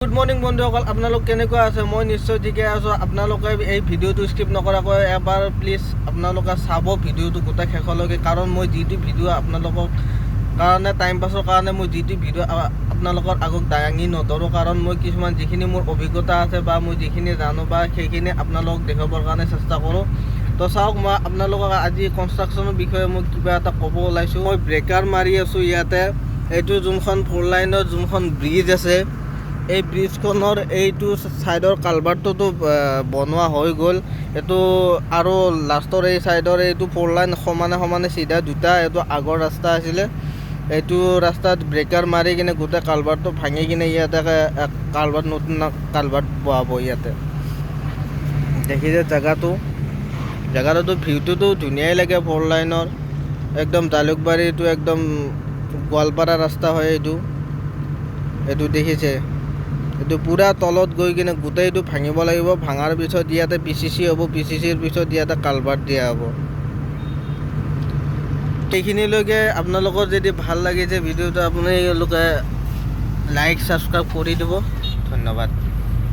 Good morning বন্ধুসকল, আপোনালোক কেনেকুৱা আছে? মই নিশ্চয় ঠিকে আছোঁ। আপোনালোকে এই ভিডিঅ'টো স্কিপ নকৰাকৈ এবাৰ প্লিজ আপোনালোকে চাব ভিডিঅ'টো গোটেই শেষলৈকে, কাৰণ মই যিটো ভিডিঅ' আপোনালোকক কাৰণে টাইম পাছৰ কাৰণে মই যিটো ভিডিঅ' আপোনালোকৰ আগত দাঙি নধৰোঁ, কাৰণ মই কিছুমান যিখিনি মোৰ অভিজ্ঞতা আছে বা মই যিখিনি জানো বা সেইখিনি আপোনালোকক দেখাবৰ কাৰণে চেষ্টা কৰোঁ। তো চাওক, মই আপোনালোকক আজি কনষ্ট্ৰাকশ্যনৰ বিষয়ে মই কিবা এটা ক'ব ওলাইছোঁ। মই ব্ৰেকাৰ মাৰি আছোঁ ইয়াতে। এইটো যোনখন 4 লাইনৰ যোনখন ব্ৰিজ আছে, এই ব্ৰিজখনৰ এইটো ছাইডৰ কালভাৰটোতো বনোৱা হৈ গ'ল। এইটো আৰু লাষ্টৰ এই ছাইডৰ এইটো 4 লাইন সমানে চিধা দুটা, এইটো আগৰ ৰাস্তা আছিলে। এইটো ৰাস্তাত ব্ৰেকাৰ মাৰি কিনে গোটেই কালভাৰটো ভাঙি কিনে ইয়াতে কালভাৰ নতুন কালভাৰ বহাব। ইয়াতে দেখিছে জেগাটোতো ভিউটোতো ধুনীয়াই লাগে। 4 লাইনৰ একদম জালুকবাৰী, এইটো একদম গোৱালপাৰা ৰাস্তা হয়। এইটো দেখিছে, এইটো পূৰা তলত গৈ কিনে গোটেইটো ভাঙিব লাগিব। ভাঙাৰ পিছত ইয়াতে PCC হ'ব, PCCৰ পিছত ইয়াতে কালভাৰ দিয়া হ'ব। সেইখিনিলৈকে আপোনালোকৰ যদি ভাল লাগিছে ভিডিঅ'টো, আপোনালোকে লাইক ছাবস্ক্ৰাইব কৰি দিব। ধন্যবাদ।